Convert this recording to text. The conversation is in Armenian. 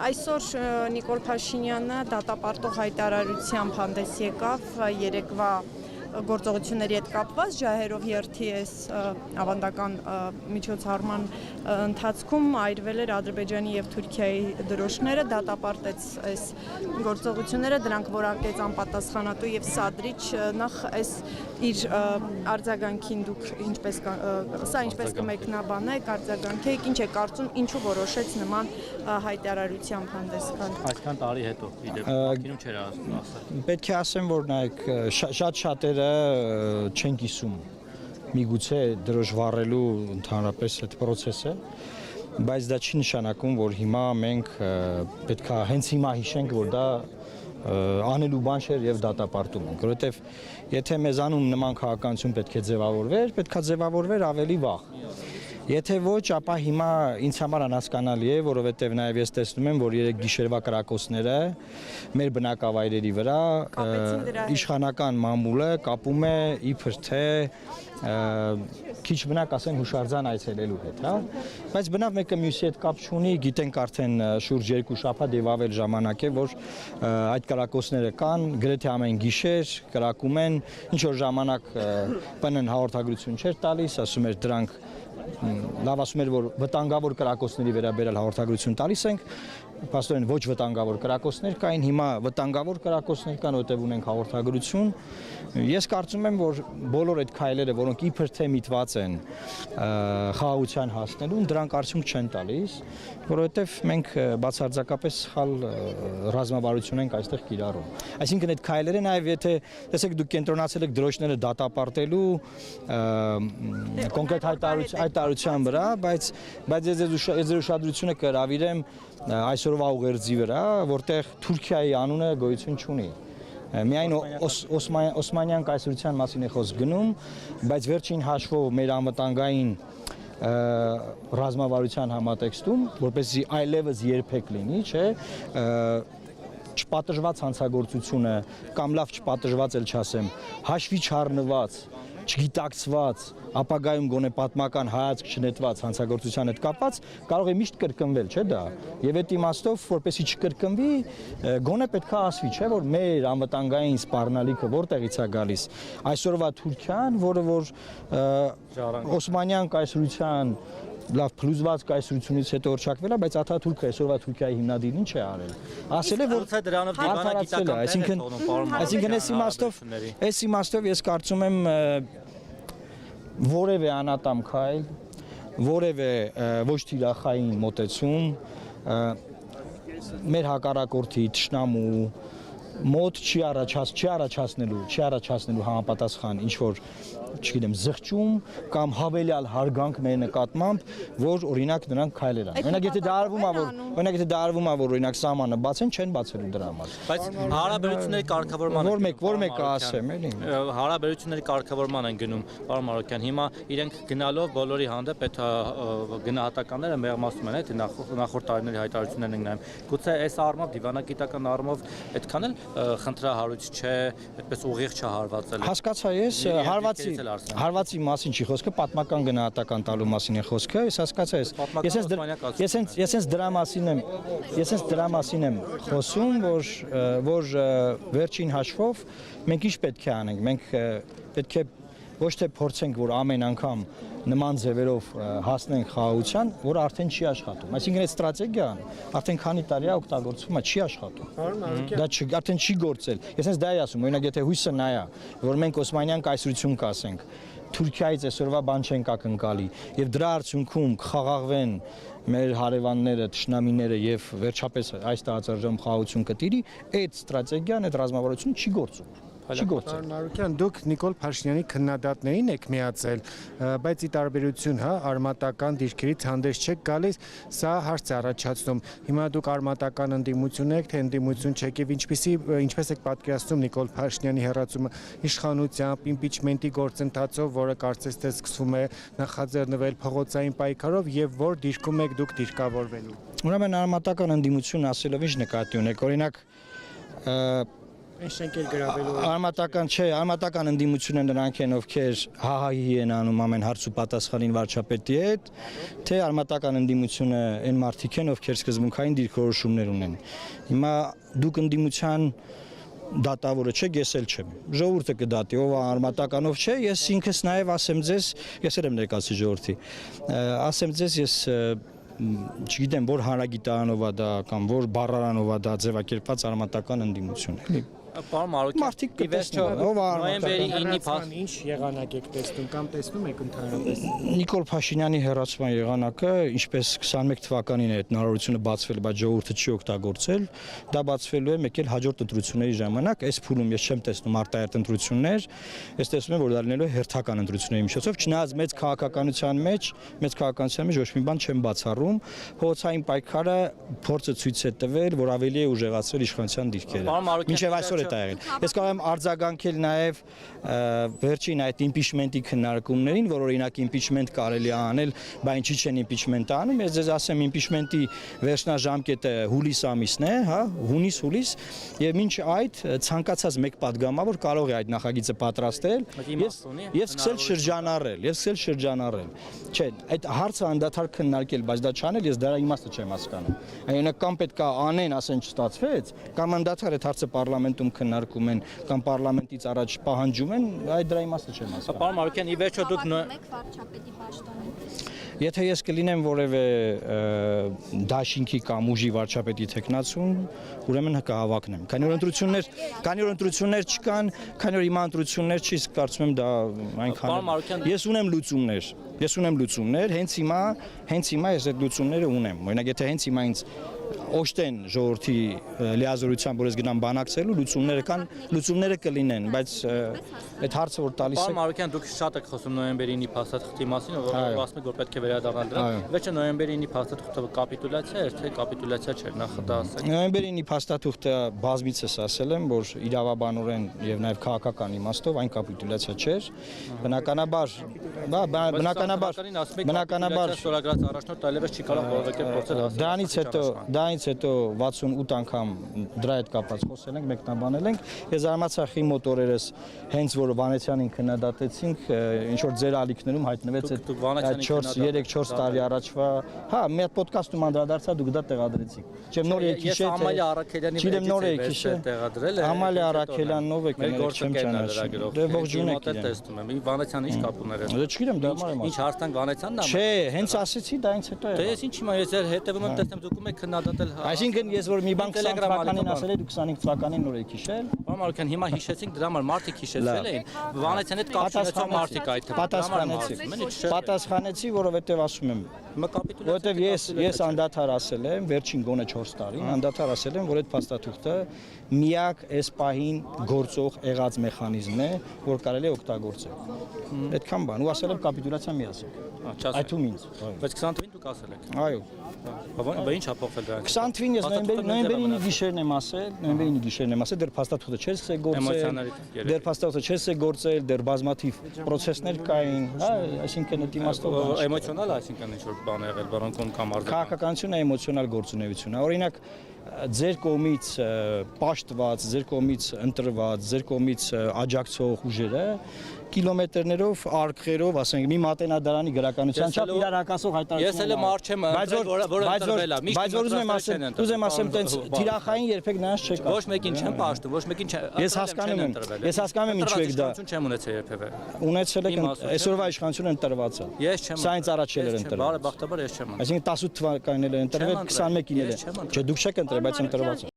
Այսօր Նիկոլ Փաշինյանը դատապարտող հայտարարությամբ հանդես եկավ երեկվա գործողությունների հետ կապված ջահերով երթի այս ավանդական միջոցառման ընթացքում այրվել էր Ադրբեջանի եւ Թուրքիայի դրոշները, դատապարտեց այս գործողությունները, դրանք որակեց անպատասխանատու եւ սադրիչ, նախ այս իր արձագանքին դուք ինչպես կմեկնաբանեք, արձագանքեք, ինչ է կարծում, ինչու որոշեց նման հայտարարությամբ հանդես գալ։ Այսքան տարի հետո իդեպ չէր ասել։ Պետք է ասեմ, որ նայեք, շատ-շատերը չեն կիսում միգուցե դրոշ վառելու ընդհանրապես այդ process-ը, բայց դա չի նշանակում, որ հիմա մենք պետք է հենց հիմա հիշենք, որ դա անելու բան չէր եւ դատապարտում ենք, որովհետեւ եթե մեզանում նման քաղաքականություն պետք է ձևավորվեր, պետք է ձևավորվեր ավելի վաղ։ Եթե ոչ, ապա հիմա ինձ համար անհասկանալի է, որովհետև նաև ես տեսնում եմ, որ երեք գիշերվա կրակոցները մեր բնակավայրերի վրա իշխանական մամուլը կապում է իբր թե քիչ բնակ ասեն հուշարձան այցելելու հետ, հա, բայց բնավ մեկը մյուսի հետ կապ չունի, գիտենք արդեն շուրջ 2 շաբաթ եւ ավել ժամանակ է, որ այդ կրակոցները կան, գրեթե ամեն գիշեր կրակում են, ինչ որ ժամանակ ՊՆ-ն հաղորդագրություն չէր տալիս, ասում էր դրանք լավ ասում էր, որ վտանգավոր կրակոցների վերաբերյալ հաղորդագրություն տալիս ենք, փաստորեն ոչ վտանգավոր կրակոցներ կային, հիմա վտանգավոր կրակոցներ կան, որտեղ ունենք հաղորդագրություն։ Ես կարծում եմ, որ բոլոր այդ քայլերը, որոնք իբր թե միտված են խաղաղության հասնելուն, դրանք արդյունք չեն տալիս, որովհետև մենք բացարձակապես սխալ ռազմավարություն ենք այստեղ կիրառում։ Այսինքն այդ քայլերը նաև եթե տեսեք դուք կենտրոնացել եք դրոշները դատապարտելու կոնկրետ հայտարարության վրա, բայց ես ուշադրությունը կհրավիրեմ այսօրվա ուղերձի վրա, որտեղ Թուրքիայի անունը գոյություն չունի։ Միայն Օսմանյան կայսրության մասին է խոսք գնում, բայց վերջին հաշվով մեր անվտանգային ռազմավարության համատեքստում, որպեսզի այլևս երբեք լինի, չէ, չպատժված հանցագործությունը կամ լավ չպատժված էլ չասեմ, հաշվի չառնված, չգիտակցված, ապագայում գոնե պատմական հայացք չնետված հանցագործության հետ կապված կարող է միշտ կրկնվել, չէ՞ դա։ Եվ այդ իմաստով, որպեսզի չկրկնվի, գոնե պետք է ասվի, չէ՞ որ մեր անվտանգային սպառնալիքը որտեղից է գալիս։ Այսօրվա Թուրքիան, որը որ Օսմանյան կայսրության լավ փլուզված կայսրությունից հետո օրչակվել է, բայց Աթաթուրքը այսօրվա Թուրքիայի հիմնադիրն ինչ է արել։ Ասել է, որ դրանով դիվանագիտական այսինքն այս իմաստով ես կարծում եմ որևէ անատամ քայլ, որևէ ոչ թիրախային մոտեցում մեր հակառակորդի թշնամու մոտ չի առաջացնելու համապատասխան ինչ որ չգիտեմ զղջում կամ հավելյալ հարգանք մեր նկատմամբ, որ օրինակ նրանք քայլեր անեն։ Օրինակ եթե դա արվում է, որ օրինակ սահմանը բացեն, չեն բացելու դրա համար։ Բայց հարաբերությունների կարգավորմանը որ մեկը ասեմ, էլի։ Հարաբերությունների կարգավորման են գնում, պարոն Մարոկյան, հիմա իրենք գնալով բոլորի հանդեպ այդ գնահատականները մեղմացնում են, թե նախորդ տարիների հայտարարություններն են նայում։ Գուցե այս առումով դիվանագիտական առումով այդքան էլ խնդրահարույց չէ, այդպես ուղիղ չհարվածել։ Հասկացա ես, հարվածի մասին չի խոսքը, պատմական գնահատական տալու մասին է խոսքը, ես հասկացա ես հենց դրա մասին եմ խոսում, որ վերջին հաշվով մենք ինչ պետք է անենք, մենք պետք է ոչ թե փորձենք, որ ամեն անգամ նման ձևերով հասնենք խաղաղության, որ արդեն չի աշխատում։ Այսինքն այդ ստրատեգիան արդեն քանի տարի է օգտագործվում է, չի աշխատում։ Դա արդեն չի գործել։ Ես հենց դա եմ ասում, օրինակ եթե հույսը նա է, որ մենք Օսմանյան կայսրություն կասենք, Թուրքիայից այսօրվա բան չենք ակնկալի, եւ դրա արդյունքում կխաղաղվեն մեր հարևանները, թշնամիները եւ վերջապես այս տարածաշրջանում խաղաղություն կտիրի, այդ ստրատեգիան, այդ ռազմավարությունը չի գործում։ Պարոն Մարոկյան, դուք Նիկոլ Փաշինյանի քննադատներին եք միացել, բայց ի տարբերություն, հա, արմատական դիրքերից հանդես չեք գալիս, սա հարց է առաջացնում։ Հիմա դուք արմատական ընդդիմություն եք, թե ընդդիմություն չեք եւ ինչպես եք պատկերացնում Նիկոլ Փաշինյանի հեռացումը իշխանությամբ, իմպիչմենտի գործընթացով, որը կարծես թե սկսվում է նախաձեռնվել փողոցային պայքարով եւ որ դիրքում եք դուք դիրքավորվելու։ Ուրեմն արմատական ընդդիմություն ասելով ինչ նկատի ունեք, օրինակ Այն շենքեր գրավելու Արմատական չէ, արմատական ընդդիմությունը նրանք են, ովքեր հահահի են անում ամեն հարց ու պատասխանին վարչապետի հետ, թե արմատական ընդդիմությունը այն մարդիկ են, ովքեր սկզբունքային դիրքորոշումներ ունեն։ Հիմա դուք ընդդիմության դատավորը չէ, ես էլ չեմ։ Ժողովուրդը կդատի, ով արմատականով չէ, ես ինքս նաև ասեմ ձեզ, ես եմ ներկայացի ժողովրդի։ Ասեմ ձեզ, ես չգիտեմ, որ հանրագիտարանով է դա կամ որ բառարանով է դա ձևակերպված արմատական ընդդիմություն է։ Պարոն Մարոկյան, Մարդիկ կտեսնեն, ով է նոյեմբերի 9-ի հերացման ինչ եղանակ եք տեսնում կամ տեսնում եք ընդհանրապես։ Նիկոլ Փաշինյանի հերացման եղանակը, ինչպես 21 թվականին է այդ հնարավորությունը բացվել, բայց ժողովուրդը չի օգտագործել, դա բացվելու է մեկ էլ հաջորդ ընտրությունների ժամանակ։ Այս փուլում ես չեմ տեսնում արտահերթ ընտրություններ, ես տեսնում եմ, որ դա լինելու է հերթական ընտրությունների միջոցով, չնայած մեծ քաղաքականության մեջ ոչ մի բան չեմ բացառում, փողոցային պայքարը փորձը ցույց է տվել, որ ավելի է ուժեղացրել իշխանության դիրքերը։ Մինչև այսօր է դա եղել։ Ես կարող եմ արձագանքել նաև վերջին այդ իմպիչմենտի քննարկումներին, որ օրինակ իմպիչմենտ կարելի է անել, բայց ինչի չեն իմպիչմենտ անում, ես ձեզ ասեմ իմպիչմենտի վերջնաժամկետը հուլիս ամիսն է, հա, հունիս, եւ մինչ այդ ցանկացած մեկ падգամավոր կարող է այդ նախագիծը պատրաստել եւ սկսել շրջանառել, Չէ, այդ հարցը անդադար քննարկել, բայց դա չանել, ես դրա իմաստը չեմ հասկանում։ Այնինքն կամ պետք է անեն, ասեն չստացվեց, կամ անդադար այդ հարցը պարլամենտում քննարկում են, կամ պարլամենտից առաջ պահանջում են, այդ դրա իմաստը չեմ հասկանում։ Պարոն Մարոկյան, ի վերջո դուք վարչապետի պաշտոնին։ Եթե ես կլինեմ որևէ դաշինքի կամ ուժի վարչապետի տեխնացուն, ուրեմն կհավակնեմ։ Քանի որ ընտրություններ չկան, քանի որ հիմա ընտրություններ չի, կարծում եմ դա այնքան։ Ես ունեմ լուծումներ, հենց հիմա ես այդ լուծումները ունեմ։ Օրինակ, եթե հենց հիմա ինձ օժտեն ժողովրդի լիազորությամբ, որ ես գնամ բանակցելու, լուծումները կլինեն, բայց այդ հարցը որ տալիս Պարոն Մարոկյան, դուք շատ եք խոսում նոյեմբերի 9-ի փաստաթղթի մասին, որ ասում եք, որ պետք է վերադառնալ դրան։ Վերջը նոյեմբերի 9-ի փաստաթղթը կապիտուլյացիա էր, թե կապիտուլյացիա չէր, նախ դա ասեք։ Նոյեմբերի 9-ի փաստաթղթը բազմիցս ասել եմ, որ իրավաբանորեն եւ նաեւ քաղաքական իմաստով այն կապիտուլյացիա չէր։ Բնականաբար ստորագրած առաջնորդ այլևս չի կարող որևէ կերպ փորձել ասել։ Դրանից հետո 68 անգամ դրա հետ կապված խոսել ենք, մեկնաբանել ենք։ Ես արմացախի մոտորերս հենց որ Վանեցյանին քննադատեցինք, ինչ որ ձեր ալիքներում հայտնվեց այդ 3-4 տարի առաջվա, հա, մի հատ ոդկասթում անդրադարձա, դուք դա տեղադրեցիք։ Չեմ նոր եք հիշել, Ամալիա Արաքելյանի տեղադրել է։ Ամալիա Արաքելյանով եք ներել, չեմ ճանաչում։ Դե ողջունեք իրեն։ Տեսնում եմ, Վանեցյանը ինչ կապ ուներ։ Դե չգիտեմ, դա մարդ։ Ինչ հարցանք Վանեցյանն է։ Չէ, հենց ասեցի, դա ինձ հետո է։ Դե ես ինչ հիմա ես հետևում եմ, տեսնեմ դուք եք քննադատել։ Այսինքն ես որ մի բան 20 թվականին ասել եմ, դուք 25 թվականին նոր եք հիշել։ Պարոն Մարոկյան, հիմա հիշեցինք դրա համար մարդիկ հիշեցել էին։ Վանեցյանի հետ կապ ունեցող մարդիկ այդ Պատասխանեցի, որովհետև ասում եմ, որովհետև ես անդադար ասել եմ, վերջին գոնե 4 տարին անդադար ասել եմ, որ այդ փաստաթուղթը միակ այս պահին գործող եղած մեխանիզմն է, որ կարելի է օգտագործել։ Այդքան բան, ու ասել եմ կապիտուլյացիա մի ասեք։ Այդում ինձ։ Բայց 20 թվականին դուք ասել եք։ Այո։ Բա ինչ ա փոխվել դրանից։ 20 թվականին ես նոյեմբերի 9-ի գիշերն եմ ասել, դեռ փաստաթուղթը չէր գործել, դեռ փաստաթուղթը չէր գործել, դեռ բազմաթիվ process-ներ կային, հա, այսինքն այդ իմաստով էմոցիոնալ է, այսինքն ինչ որ բան եղել, բառանկում կամ արձագանք։ Քաղաքականությունը էմոցիոնալ գործունեություն է։ Օրինակ ձեր կողմից պաշտված, ձեր կողմից ընտրված, ձեր կողմից աջակցող ուժերը կիլոմետրերով, արկղերով, ասենք, մի մատենադարանի գրականության չափ իրար հակասող հայտարարություններ։ Ես էլ մարդ չեմ, որ ընտրվել է։ Բայց որ ուզում եմ ասեմ, տենց թիրախային երբեք նրանց չեք։ Ոչ մեկին չեմ պաշտում, ոչ մեկին չեմ։ Ես հասկանում եմ ինչու եք դա։ Չեմ ունեցել երբևէ։ Ունեցել եք այսօրվա իշխանությունը ընտրված է։ Ես չեմ։ Սա ինձ առաջ էր ընտրվել։ Բարեբախտաբար ես չեմ։ Այսինքն 18 թվականին էր ընտրվել, 21-ին էր։ Չէ, դուք չեք ընտրել, բայց ընտրված է։